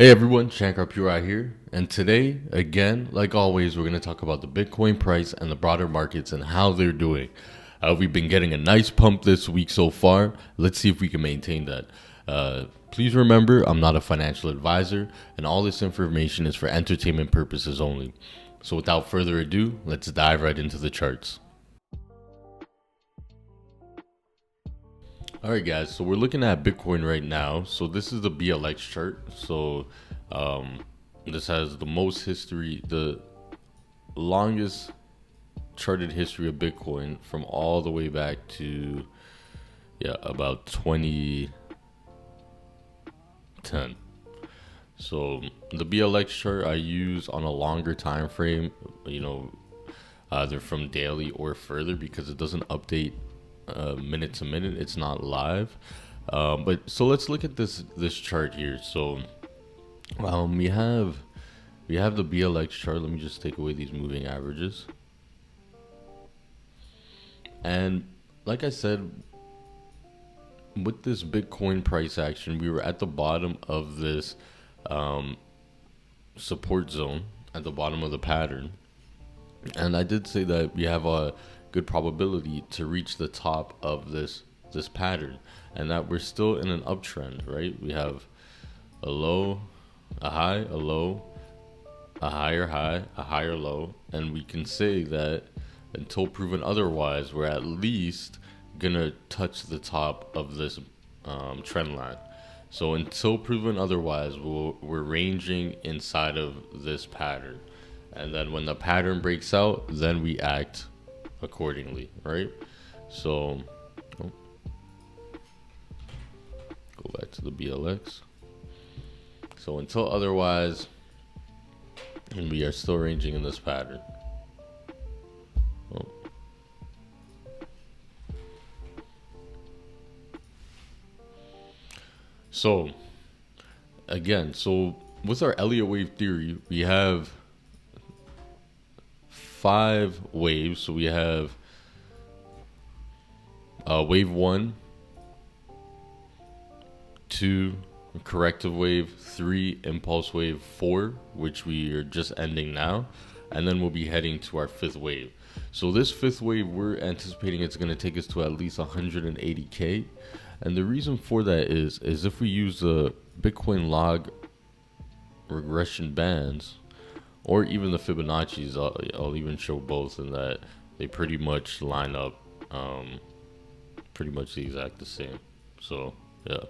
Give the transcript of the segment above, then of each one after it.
Hey everyone, Shankar Pure here, and today, again, like always, we're going to talk about the Bitcoin price and the broader markets and how they're doing. We've been getting a nice pump this week so far. Let's see if we can maintain that. Please remember, I'm not a financial advisor, and all this information is for entertainment purposes only. So without further ado, let's dive right into the charts. All right, guys. So we're looking at Bitcoin right now. So this is the BLX chart. So this has the most history, the longest charted history of Bitcoin from all the way back to about 2010. So the BLX chart I use on a longer time frame, either from daily or further because it doesn't update minute to minute. It's not live. But so let's look at this chart here. So we have the BLX chart. Let me just take away these moving averages. And like I said, with this Bitcoin price action, we were at the bottom of this support zone, at the bottom of the pattern. And I did say that we have a good probability to reach the top of this pattern, and that we're still in an uptrend, right? We have a low, a high, a low, a higher high, a higher low, and we can say that until proven otherwise, we're at least gonna touch the top of this trend line. So until proven otherwise, we're ranging inside of this pattern. And then when the pattern breaks out, then we act accordingly, right? So go back to the BLX. So until otherwise, and we are still ranging in this pattern. So again, with our Elliott wave theory, we have 5 waves. So we have wave 1, 2, corrective wave, 3, impulse wave, 4, which we are just ending now, and then we'll be heading to our 5th wave. So this 5th wave, we're anticipating it's going to take us to at least 180K. And the reason for that is if we use the Bitcoin log regression bands, or even the Fibonacci's, I'll even show both, in that they pretty much line up pretty much the exact the same. So yeah.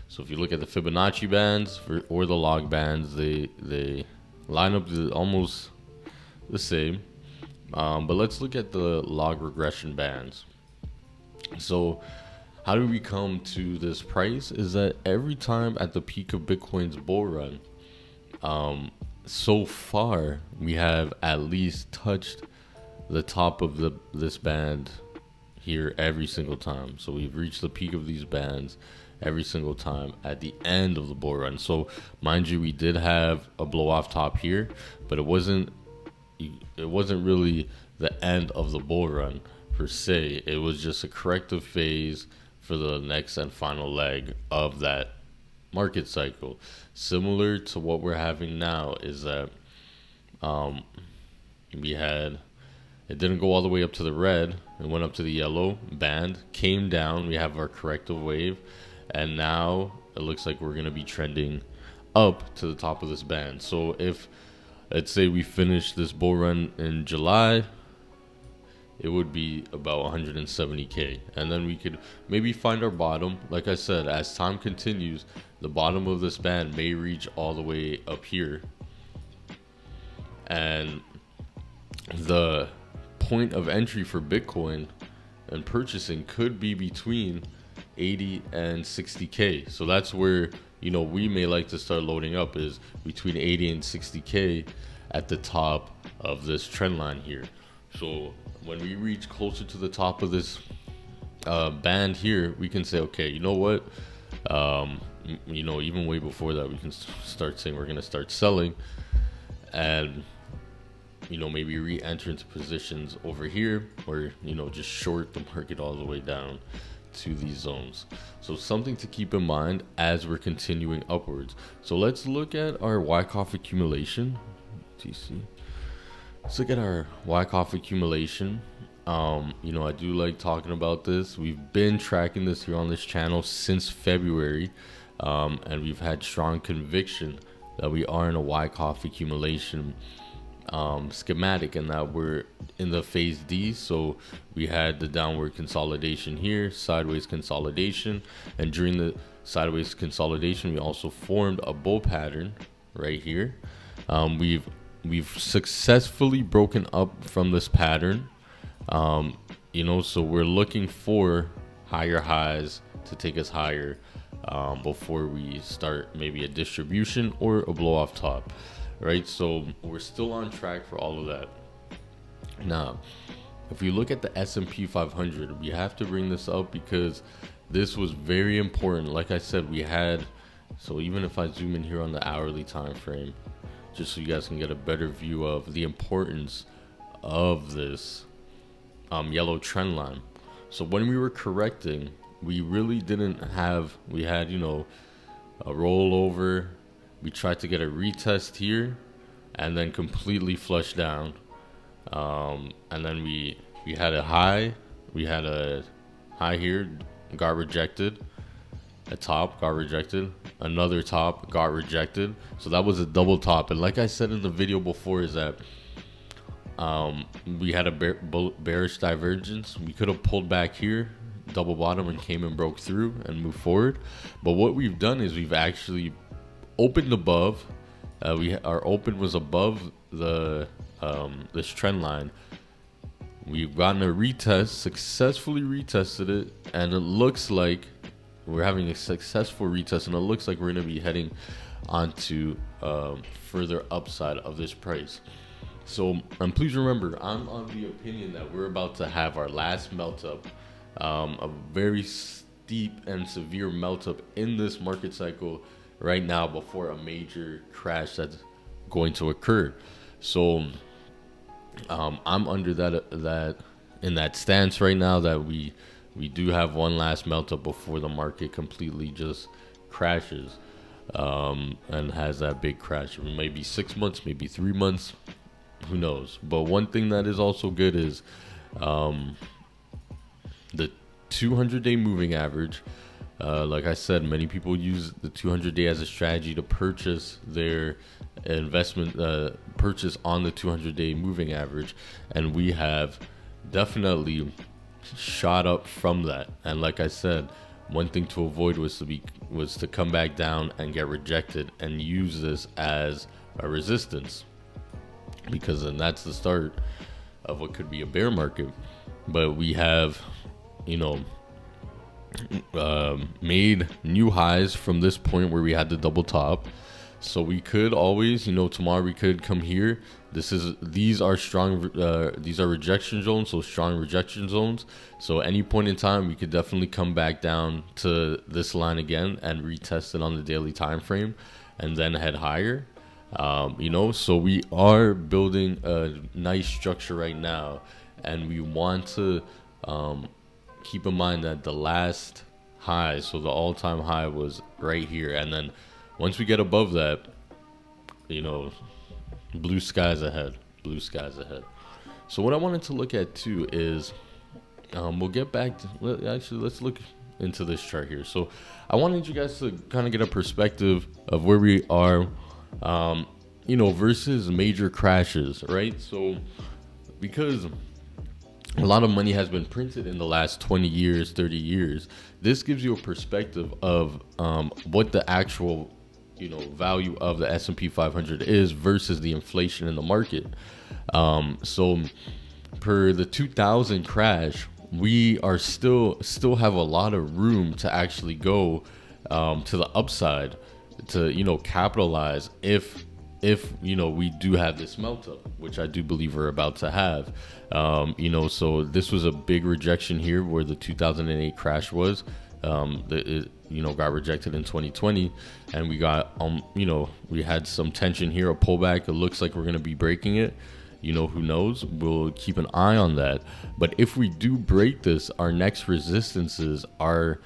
So if you look at the Fibonacci bands or the log bands, they line up almost the same. But let's look at the log regression bands. So how do we come to this price? Is that every time at the peak of Bitcoin's bull run, so far we have at least touched the top of this band here every single time. So we've reached the peak of these bands every single time at the end of the bull run. So mind you, we did have a blow off top here, but it wasn't really the end of the bull run per se. It was just a corrective phase for the next and final leg of that market cycle. Similar to what we're having now is that it didn't go all the way up to the red. It went up to the yellow band, came down. We have our corrective wave, and now it looks like we're going to be trending up to the top of this band. So if, let's say, we finish this bull run in July, it would be about 170K, and then we could maybe find our bottom. Like I said, as time continues, the bottom of this band may reach all the way up here, and the point of entry for Bitcoin and purchasing could be between 80 and 60K. So that's where we may like to start loading up, is between 80 and 60K at the top of this trend line here. So when we reach closer to the top of this band here, we can say, okay, you know what? Even way before that, we can start saying we're going to start selling, and maybe re-enter into positions over here, or just short the market all the way down to these zones. So something to keep in mind as we're continuing upwards. So let's look at our Wyckoff accumulation. TC. Let's look at our Wyckoff accumulation. I do like talking about this. We've been tracking this here on this channel since February, and we've had strong conviction that we are in a Wyckoff accumulation schematic, and that we're in the phase D. So we had the downward consolidation here, sideways consolidation, and during the sideways consolidation we also formed a bull pattern right here. We've successfully broken up from this pattern, so we're looking for higher highs to take us higher before we start maybe a distribution or a blow off top, right? So we're still on track for all of that. Now, if you look at the S&P 500, we have to bring this up because this was very important. Like I said, so even if I zoom in here on the hourly time frame, just so you guys can get a better view of the importance of this yellow trend line. So when we were correcting, we really didn't have, we had, a rollover. We tried to get a retest here and then completely flush down. And then we had a high. We had a high here, got rejected. A top got rejected. Another top got rejected. So that was a double top. And like I said in the video before, is that we had a bearish divergence. We could have pulled back here, double bottom, and came and broke through and moved forward. But what we've done is we've actually opened above. Our open was above the this trend line. We've gotten a retest, successfully retested it, and it looks like we're having a successful retest, and it looks like we're going to be heading onto further upside of this price. So, and please remember, I'm on the opinion that we're about to have our last melt up, a very steep and severe melt up in this market cycle right now before a major crash that's going to occur. So, I'm under that stance right now that we do have one last melt up before the market completely just crashes, and has that big crash. It may be 6 months, maybe 3 months, who knows. But one thing that is also good is the 200-day moving average. Like I said, many people use the 200-day as a strategy to purchase their investment, purchase on the 200-day moving average, and we have definitely shot up from that. And like I said, one thing to avoid was to come back down and get rejected and use this as a resistance, because then that's the start of what could be a bear market. But we have, made new highs from this point where we had the double top. So we could always, tomorrow we could come here. These are strong, these are rejection zones, so strong rejection zones. So any point in time, we could definitely come back down to this line again and retest it on the daily time frame, and then head higher. So we are building a nice structure right now, and we want to keep in mind that the last high, so the all-time high, was right here, and then once we get above that, blue skies ahead. So what I wanted to look at too is, we'll get back to, let's look into this chart here. So I wanted you guys to kind of get a perspective of where we are, versus major crashes, right? So because a lot of money has been printed in the last 20 years, 30 years, this gives you a perspective of what the actual value of the S&P 500 is versus the inflation in the market. So per the 2000 crash, we are still have a lot of room to actually go to the upside, to capitalize if we do have this melt up, which I do believe we're about to have. So this was a big rejection here where the 2008 crash was. Got rejected in 2020, and we got we had some tension here, a pullback. It looks like we're going to be breaking it, Who knows? We'll keep an eye on that. But if we do break this, our next resistances are,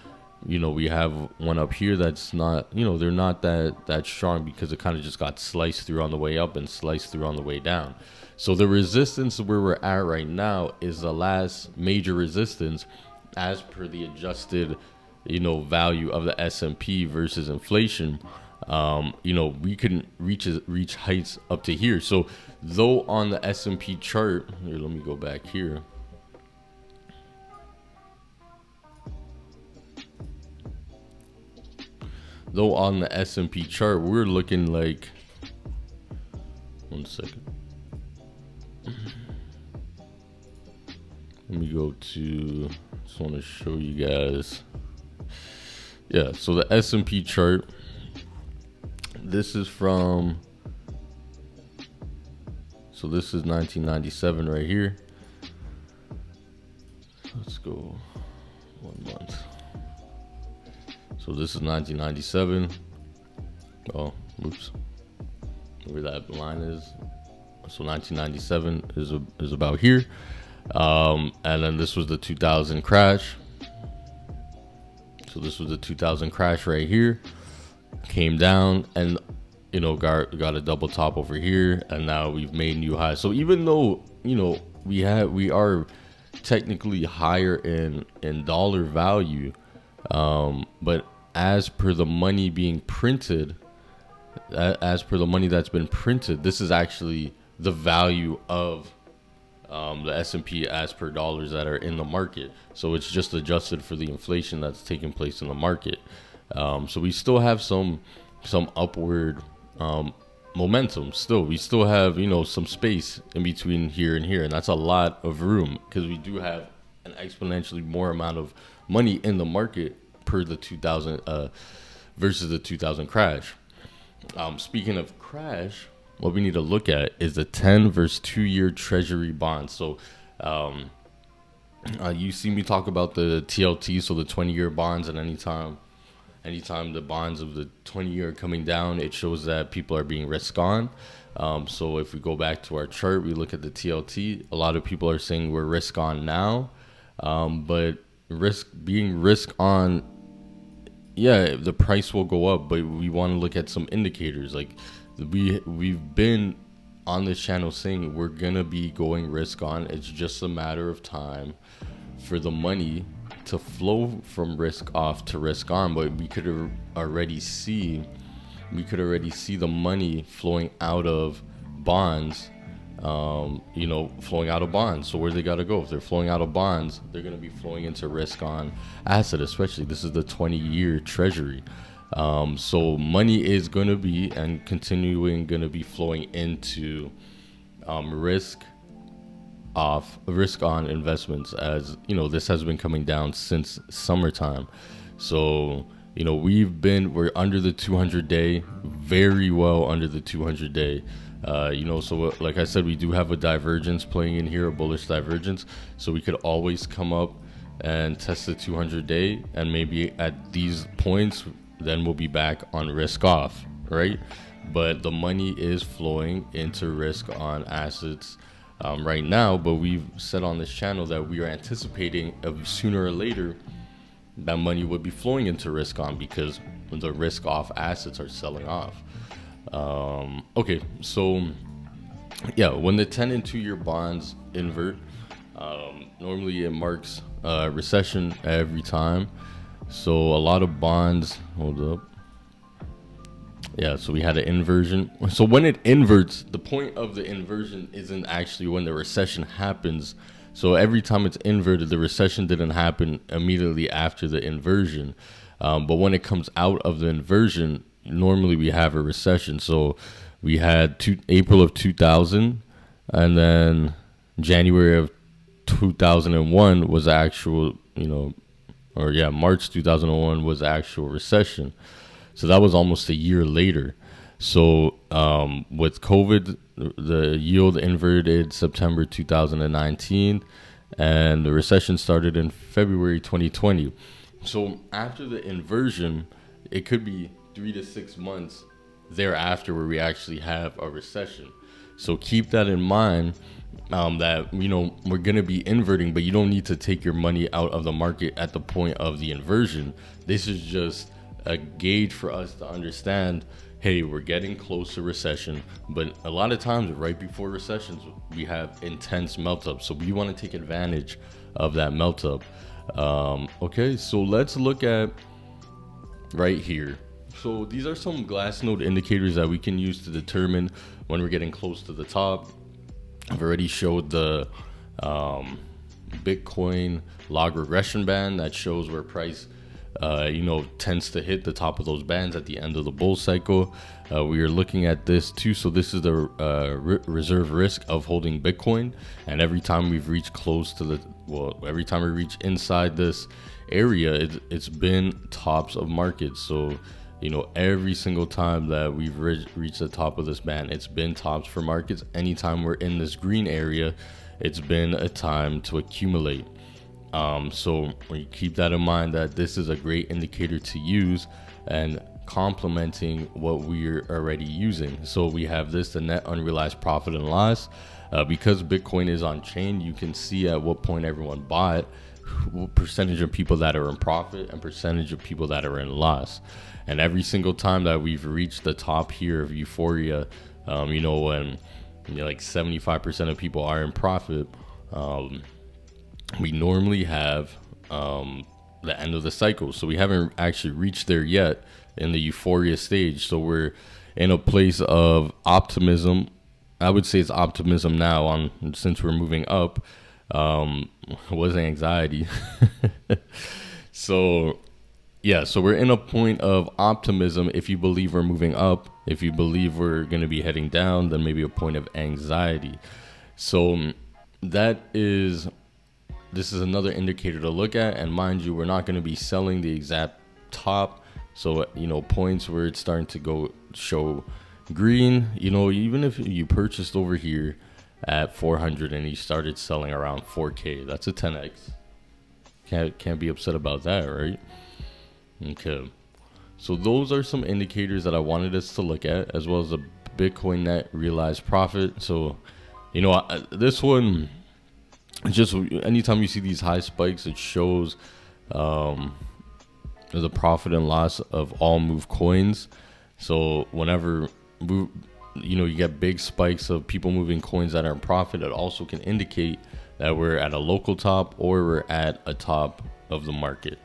we have one up here that's not, they're not that strong, because it kind of just got sliced through on the way up and sliced through on the way down. So the resistance where we're at right now is the last major resistance as per the adjusted, value of the S&P versus inflation. We can reach heights up to here. So though on the S&P chart, here, let me go back here. Though on the S&P chart, we're looking like, one second. Let me go to, just want to show you guys. Yeah, so the S&P chart, this is from, so this is 1997 right here. Let's go 1 month. So this is 1997. Oh, oops. Where that line is. So 1997 is about here. And then this was the 2000 crash. So this was the 2000 crash right here. Came down and, got a double top over here. And now we've made new highs. So even though, we are technically higher in dollar value, but as per the money being printed, as per the money that's been printed, this is actually the value of the S&P as per dollars that are in the market. So it's just adjusted for the inflation that's taking place in the market. So we still have some upward momentum. Still, we still have some space in between here and here, and that's a lot of room, because we do have an exponentially more amount of money in the market per the 2000 versus the 2000 crash. Speaking of crash, what we need to look at is the 10 versus 2-year treasury bonds. So you see me talk about the TLT, so the 20-year bonds, and anytime the bonds of the 20-year are coming down, it shows that people are being risk on. So if we go back to our chart, we look at the TLT, a lot of people are saying we're risk on now, but being risk on, yeah, the price will go up, but we want to look at some indicators. Like we've been on this channel saying we're gonna be going risk on. It's just a matter of time for the money to flow from risk off to risk on. But we could already see the money flowing out of bonds. Flowing out of bonds. So where they got to go? If they're flowing out of bonds, they're going to be flowing into risk on asset, especially this is the 20-year treasury. So money is going to be and continuing going to be flowing into risk on investments, as this has been coming down since summertime. So we're under the 200-day, very well under the 200-day. So like I said, we do have a divergence playing in here, a bullish divergence. So we could always come up and test the 200-day, and maybe at these points, then we'll be back on risk off, right? But the money is flowing into risk on assets right now. But we've said on this channel that we are anticipating sooner or later that money would be flowing into risk on, because the risk off assets are selling off. Okay, so yeah, when the 10 and 2-year bonds invert, normally it marks recession every time. So a lot of bonds, hold up. Yeah, so we had an inversion. So when it inverts, the point of the inversion isn't actually when the recession happens. So every time it's inverted, the recession didn't happen immediately after the inversion. But when it comes out of the inversion, normally we have a recession. So we had April of 2000, and then January of 2001 was actual, March 2001 was actual recession. So that was almost a year later. So with COVID, the yield inverted September 2019, and the recession started in February 2020. So after the inversion, it could be 3 to 6 months thereafter where we actually have a recession. So keep that in mind, that, you know, we're going to be inverting, but you don't need to take your money out of the market at the point of the inversion. This is just a gauge for us to understand, hey, we're getting close to recession, but a lot of times right before recessions, we have intense melt up. So we want to take advantage of that melt up. Okay, so let's look at right here. So these are some Glassnode indicators that we can use to determine when we're getting close to the top. I've already showed the Bitcoin log regression band that shows where price tends to hit the top of those bands at the end of the bull cycle. We are looking at this too. So this is the reserve risk of holding Bitcoin. And every time we've reached close to every time we reach inside this area, it's been tops of markets. So, you know, every single time that we've reached the top of this band, it's been tops for markets. Anytime we're in this green area, it's been a time to accumulate. So when you keep that in mind, that this is a great indicator to use and complementing what we're already using. So we have this, the net unrealized profit and loss. Because Bitcoin is on chain, you can see at what point everyone bought, what percentage of people that are in profit and percentage of people that are in loss. And every single time that we've reached the top here of euphoria, when like 75% of people are in profit, we normally have the end of the cycle. So we haven't actually reached there yet in the euphoria stage. So we're in a place of optimism. I would say it's optimism now since we're moving up. It wasn't anxiety. So we're in a point of optimism. If you believe we're moving up, if you believe we're going to be heading down, then maybe a point of anxiety. So this is another indicator to look at. And mind you, we're not going to be selling the exact top. So, points where it's starting to show green, even if you purchased over here at 400 and you started selling around 4K, that's a 10x. Can't be upset about that, right? Okay. So those are some indicators that I wanted us to look at, as well as the Bitcoin net realized profit. So, this one, just anytime you see these high spikes, it shows the profit and loss of all move coins. So whenever you get big spikes of people moving coins that are in profit, it also can indicate that we're at a local top or we're at a top of the market.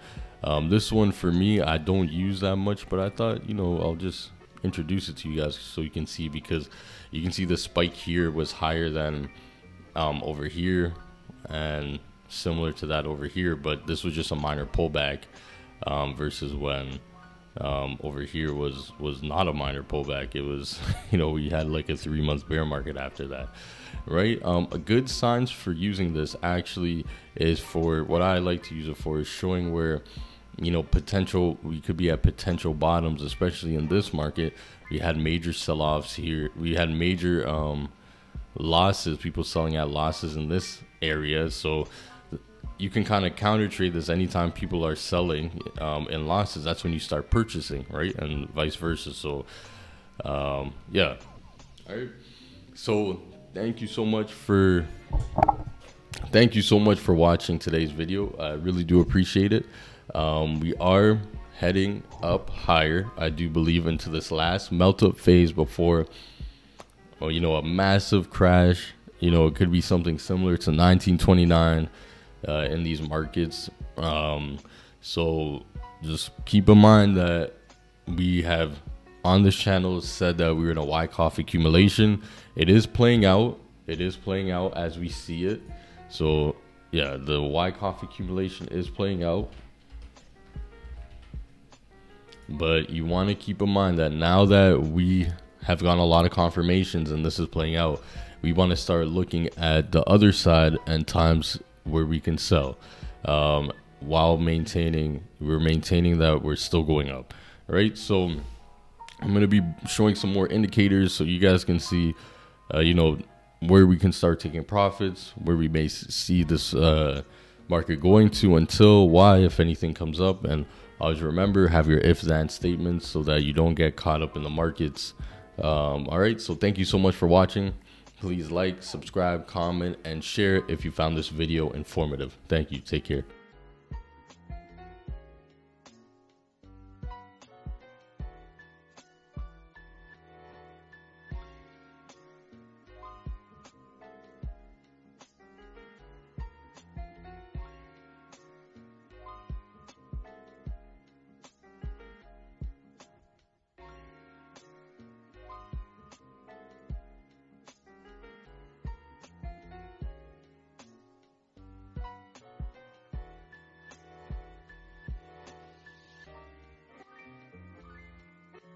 This one for me, I don't use that much, but I thought, I'll just introduce it to you guys so you can see, because you can see the spike here was higher than over here and similar to that over here, but this was just a minor pullback versus when over here was not a minor pullback. It was, we had like a 3-month bear market after that, right? A good signs for using this actually is for what I like to use it for is showing where, we could be at potential bottoms, especially in this market. We had major sell-offs here. We had major losses, people selling at losses in this area. So you can kind of counter trade this. Anytime people are selling in losses, that's when you start purchasing, right? And vice versa. So all right. So thank you so much for watching today's video. I really do appreciate it. We are heading up higher, I do believe, into this last melt up phase before a massive crash. It could be something similar to 1929 in these markets. So just keep in mind that we have on this channel said that we're in a Wyckoff accumulation. It is playing out as we see it. So yeah, the Wyckoff accumulation is playing out, but you want to keep in mind that now that we have gotten a lot of confirmations and this is playing out, we want to start looking at the other side and times where we can sell, while maintaining that we're still going up, right? So I'm going to be showing some more indicators so you guys can see, where we can start taking profits, where we may see this market going to, until why, if anything comes up. And always remember, have your if-then statements so that you don't get caught up in the markets. All right, so thank you so much for watching. Please like, subscribe, comment, and share if you found this video informative. Thank you. Take care.